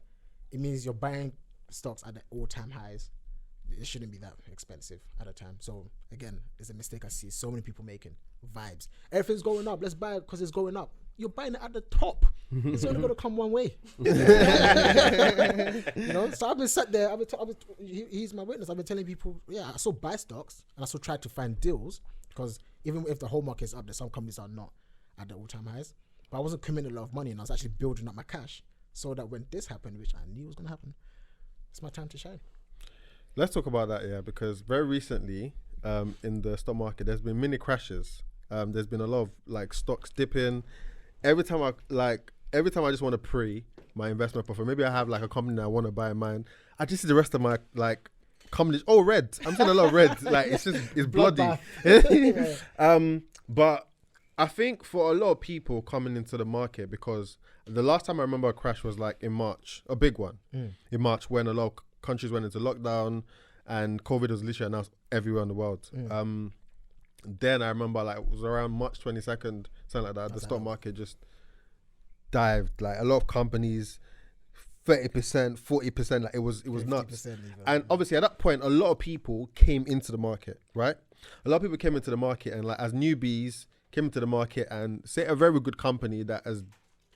it means you're buying stocks at the all-time highs. It shouldn't be that expensive at a time. So again, it's a mistake I see so many people making. Vibes. Everything's going up. Let's buy it because it's going up. You're buying it at the top. It's only going to come one way. You know. So I've been sat there. He's my witness. I've been telling people, yeah, I still buy stocks and I still try to find deals because even if the whole market is up, there's some companies are not at the all-time highs. But I wasn't committing a lot of money and I was actually building up my cash so that when this happened, which I knew was going to happen, it's my time to shine. Let's talk about that, yeah, because very recently in the stock market, there's been mini crashes. There's been a lot of like stocks dipping. Every time I just want to pre my investment portfolio, maybe I have like a company that I want to buy in mind. I just see the rest of my like companies, red. I'm seeing a lot of red. Like it's bloody. But I think for a lot of people coming into the market, because the last time I remember a crash was like in March, a big one in March when a lot of countries went into lockdown and COVID was literally announced everywhere in the world. Then I remember like it was around March 22nd, something like that. The stock market just dived. Like a lot of companies, 30%, 40%. Like it was nuts. Even. And obviously at that point, a lot of people came into the market, right? A lot of people came into the market and like as newbies came into the market and say a very good company that has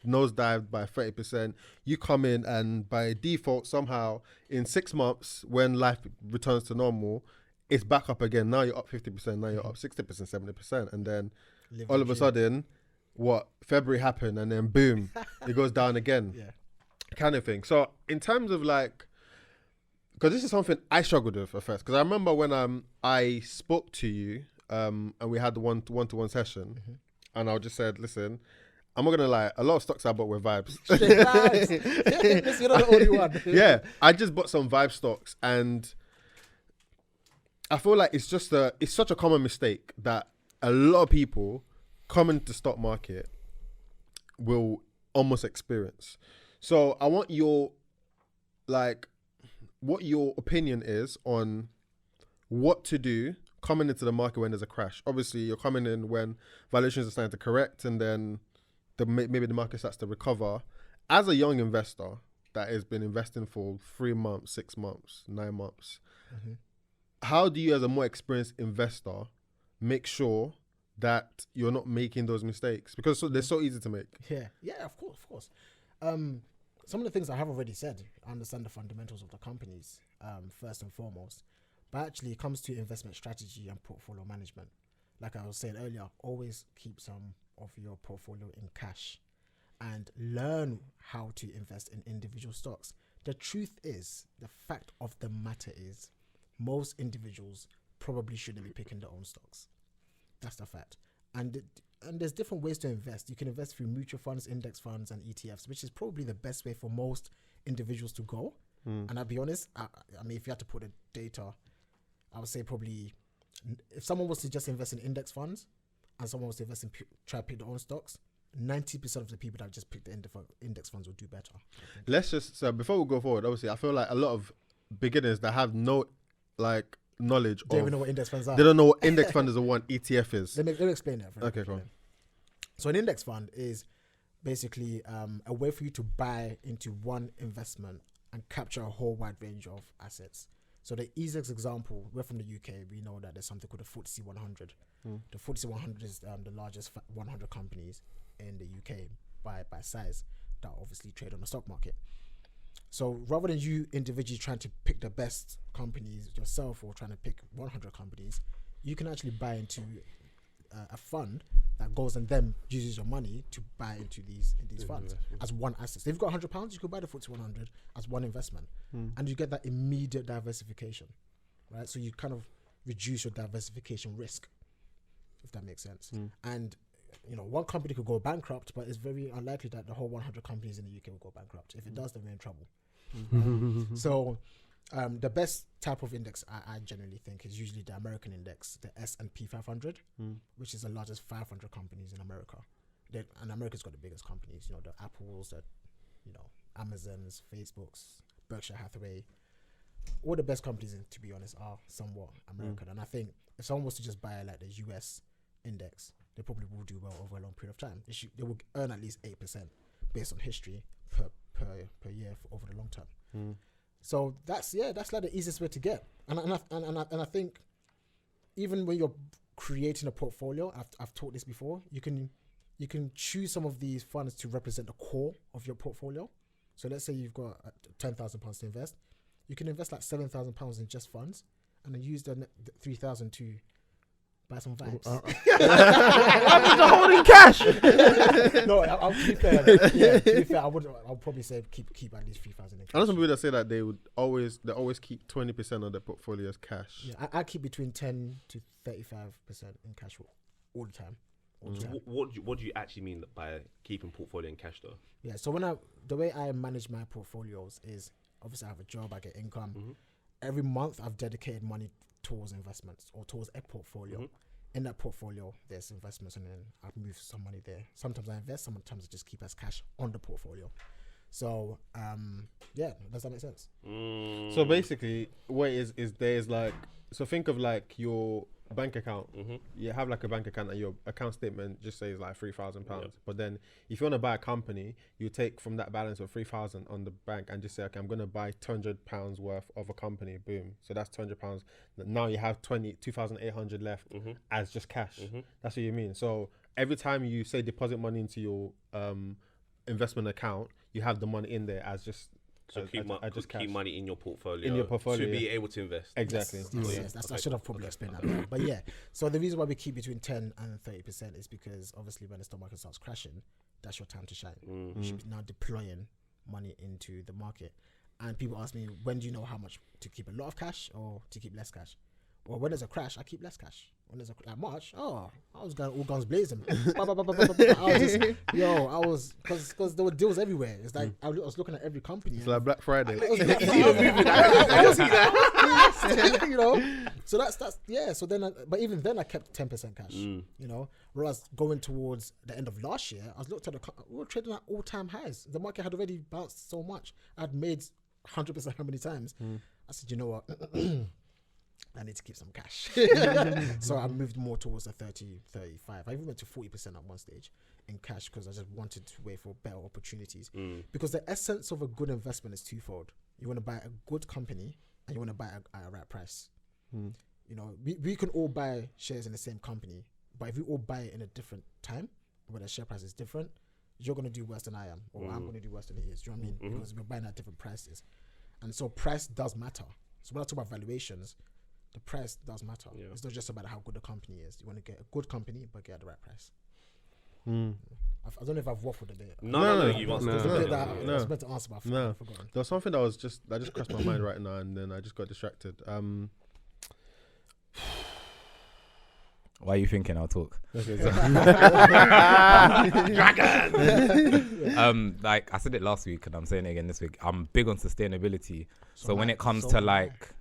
nosedived by 30%, you come in and by default somehow in 6 months when life returns to normal, it's back up again. Now you're up 50%, now you're up 60%, 70%, and then all of a sudden, February happened and then boom, it goes down again, kind of thing. So in terms of like, because this is something I struggled with at first, because I remember when I spoke to you and we had the one-to-one session, and I just said, listen, I'm not gonna lie, a lot of stocks I bought were vibes. You're not the only one. Yeah, I just bought some vibe stocks, and I feel like it's such a common mistake that a lot of people come into the stock market will almost experience. So I want your what your opinion is on what to do coming into the market when there's a crash. Obviously, you're coming in when valuations are starting to correct, and then maybe the market starts to recover. As a young investor that has been investing for 3 months, 6 months, 9 months, how do you, as a more experienced investor, make sure that you're not making those mistakes? Because they're so easy to make. Yeah, of course. Some of the things I have already said, I understand the fundamentals of the companies, first and foremost. But actually, it comes to investment strategy and portfolio management. Like I was saying earlier, always keep some of your portfolio in cash and learn how to invest in individual stocks. The truth is, the fact of the matter is, most individuals probably shouldn't be picking their own stocks. That's the fact. And there's different ways to invest. You can invest through mutual funds, index funds, and ETFs, which is probably the best way for most individuals to go. And I'll be honest, I mean, if you had to put the data, I would say probably if someone was to just invest in index funds and someone was to invest in try to pick their own stocks, 90% of the people that just pick the index funds will do better. Let's just, so before we go forward, obviously, I feel like a lot of beginners that have no knowledge Don't even know what index funds are. They don't know what index fund is or what ETF is. Let me explain that. Okay, cool. So an index fund is basically a way for you to buy into one investment and capture a whole wide range of assets. So the easiest example, we're from the UK, we know that there's something called the FTSE 100. The FTSE 100 is the largest 100 companies in the UK by size that obviously trade on the stock market. So rather than you individually trying to pick the best companies yourself or trying to pick 100 companies, you can actually buy into a fund that goes and then uses your money to buy into these funds as one asset. So if you've got £100, you could buy the FTSE 100 as one investment, and you get that immediate diversification, right? So you kind of reduce your diversification risk, if that makes sense. And you know, one company could go bankrupt, but it's very unlikely that the whole 100 companies in the UK will go bankrupt. If it does, then we're in trouble. So the best type of index I generally think is usually the American index, the S&P 500, which is the largest 500 companies in America. And America's got the biggest companies, you know, the Apples, the, you know, Amazons, Facebooks, Berkshire Hathaway. All the best companies, to be honest, are somewhat American. And I think if someone was to just buy like the US index, they probably will do well over a long period of time. They will earn at least 8% based on history per year over the long term. So that's like the easiest way to get. And I think even when you're creating a portfolio, I've taught this before, you can choose some of these funds to represent the core of your portfolio. So let's say you've got £10,000 to invest, you can invest like £7,000 in just funds, and then use the 3,000 to buy some vibes. I'm holding cash. No, I'll to be fair, I'll probably say keep at least 3,000 in cash. I know some people that say that they always keep 20% of their portfolio as cash. Yeah, I keep between 10 to 35% in cash all the time. What do you actually mean by keeping portfolio in cash though? Yeah, so the way I manage my portfolios is obviously I have a job, I get income. Every month I've dedicated money towards investments or towards a portfolio. In that portfolio there's investments, and then I've moved some money there. Sometimes I invest, sometimes I just keep as cash on the portfolio. So yeah, does that make sense? So basically what it is there's like, so think of like your bank account. You have like a bank account and your account statement just says like £3,000. But then if you want to buy a company, you take from that balance of 3,000 on the bank and just say, okay, I'm going to buy £200 worth of a company. Boom. So that's £200. Now you have 2,800 left as just cash. That's what you mean. So every time you say deposit money into your investment account, you have the money in there as just keep money in your portfolio. To be able to invest. Exactly. Yes, I should have probably explained that better. But yeah, so the reason why we keep between 10 and 30% is because obviously when the stock market starts crashing, that's your time to shine. You should be now deploying money into the market. And people ask me, when do you know how much to keep? A lot of cash or to keep less cash? Well, when there's a crash, I keep less cash. When there's like March, I was going all guns blazing. I was because there were deals everywhere. It's like I was looking at every company. It's like Black Friday. You know, so that's yeah. So then, but even then, I kept 10% cash. You know, whereas going towards the end of last year, I was looked at we were trading at all-time highs. The market had already bounced so much. I'd made 100% how many times. I said, you know what? I need to keep some cash. So I moved more towards the 30, 35. I even went to 40% at one stage in cash because I just wanted to wait for better opportunities. Because the essence of a good investment is twofold. You want to buy a good company and you want to buy it at a right price. You know, we can all buy shares in the same company, but if we all buy it in a different time where the share price is different, you're going to do worse than I am, or I'm going to do worse than he is. Do you know what I mean? Because we're buying at different prices. And so price does matter. So when I talk about valuations, the price does matter. Yeah. It's not just about how good the company is. You want to get a good company, but get at the right price. I don't know if I've waffled a bit. No, you answered. I was meant to answer, but I've forgotten. There was something that just crossed my mind right now, and then I just got distracted. Why are you thinking I'll talk? Like I said it last week and I'm saying it again this week, I'm big on sustainability. So when it comes to like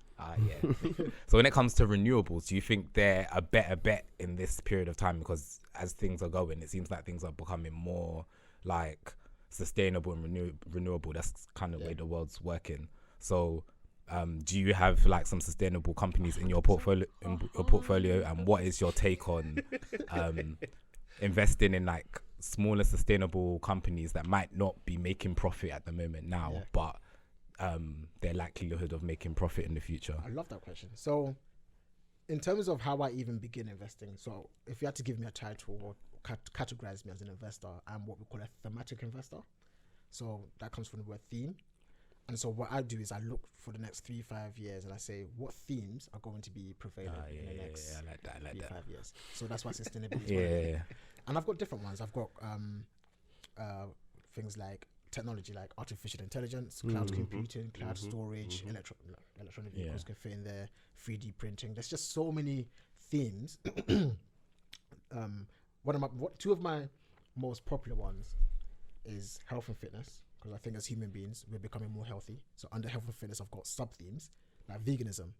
so when it comes to renewables, do you think they're a better bet in this period of time? Because as things are going, it seems like things are becoming more like sustainable and renewable. That's kind of the way the world's working. So do you have like some sustainable companies in your portfolio? And what is your take on investing in like smaller sustainable companies that might not be making profit at the moment now, but their likelihood of making profit in the future? I love that question. So, in terms of how I even begin investing, so if you had to give me a title or categorize me as an investor, I'm what we call a thematic investor. So that comes from the word theme. And so what I do is I look for the next 3-5 years and I say, what themes are going to be prevalent in the next I like that. 3-5 years? So that's why sustainability is one. And I've got different ones. I've got things like technology, like artificial intelligence, cloud computing, cloud storage, electronic vehicles can fit in there, 3D printing. There's just so many themes. Two of my most popular ones is health and fitness. Because I think as human beings, we're becoming more healthy. So under health and fitness, I've got sub-themes like veganism.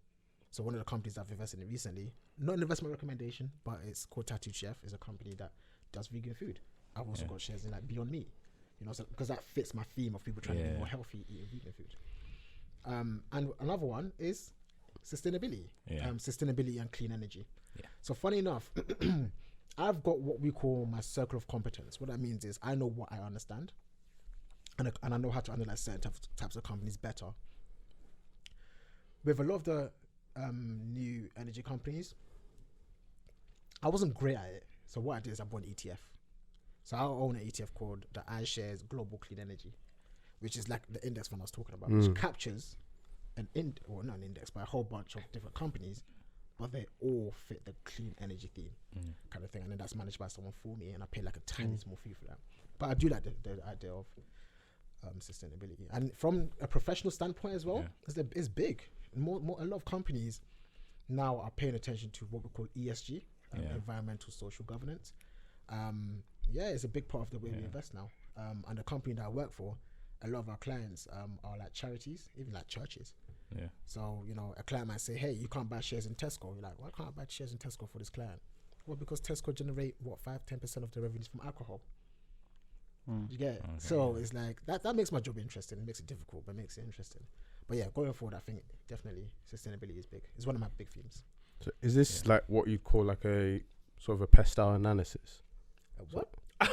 So one of the companies I've invested in recently, not an investment recommendation, but it's called Tattooed Chef, is a company that does vegan food. I've also got shares in like Beyond Meat, you know, so because that fits my theme of people trying to be more healthy eating vegan food. And another one is sustainability, sustainability and clean energy. So funny enough, I've got what we call my circle of competence. What that means is I know what I understand. And I know how to analyze certain types of companies better. With a lot of the new energy companies, I wasn't great at it. So what I did is I bought an ETF. So I own an ETF called the iShares Global Clean Energy, which is like the index fund I was talking about, which captures not an index, but a whole bunch of different companies, but they all fit the clean energy theme kind of thing. And then that's managed by someone for me, and I pay like a tiny small fee for that. But I do like the idea of sustainability, and from a professional standpoint as well, it's big. A lot of companies now are paying attention to what we call ESG, environmental social governance. It's a big part of the way we invest now. And the company that I work for, a lot of our clients are like charities, even like churches. So you know, a client might say, "Hey, you can't buy shares in Tesco." You're like, "Why can't I buy shares in Tesco for this client?" Well, because Tesco generate 5-10% of the revenues from alcohol. You get it? Okay. So it's like that makes my job interesting. It makes it difficult, but it makes it interesting. But yeah, going forward, I think definitely sustainability is big. It's one of my big themes. So is this like what you call like a sort of a pest analysis? What? No,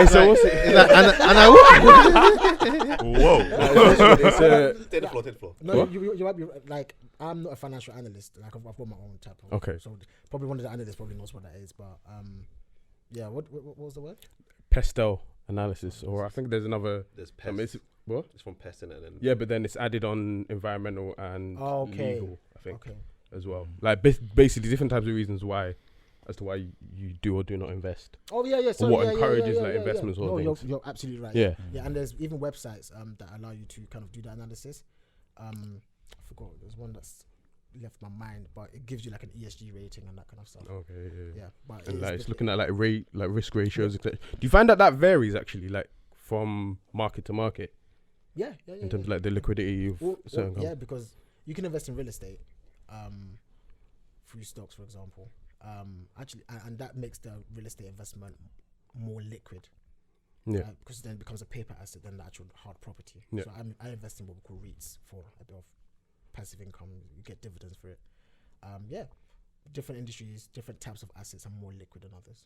it's like, what's it? Whoa! It's a Take the floor. No, you might be like, I'm not a financial analyst. Like I've got my own type of. Okay. So probably one of the analysts probably knows what that is, but yeah. What was the word? Pestel analysis, or I think there's another. There's pest. What? It's from pest, and then but then it's added on environmental and legal, I think, as well. Like basically different types of reasons why, as to why you do or do not invest. Oh yeah. So what encourages investments or things. You're absolutely right. Yeah, and there's even websites that allow you to kind of do that analysis. I forgot. There's one that's left my mind, but it gives you like an ESG rating and that kind of stuff. Okay. Yeah. But and like it's looking at like risk ratios. Do you find that varies actually, like from market to market? Yeah. In terms of like the liquidity of certain. Yeah, because you can invest in real estate, through stocks, for example. Actually, and that makes the real estate investment more liquid. Yeah. Because then it becomes a paper asset than the actual hard property. Yeah. So I invest in what we call REITs for a bit of passive income. You get dividends for it. Different industries, different types of assets are more liquid than others.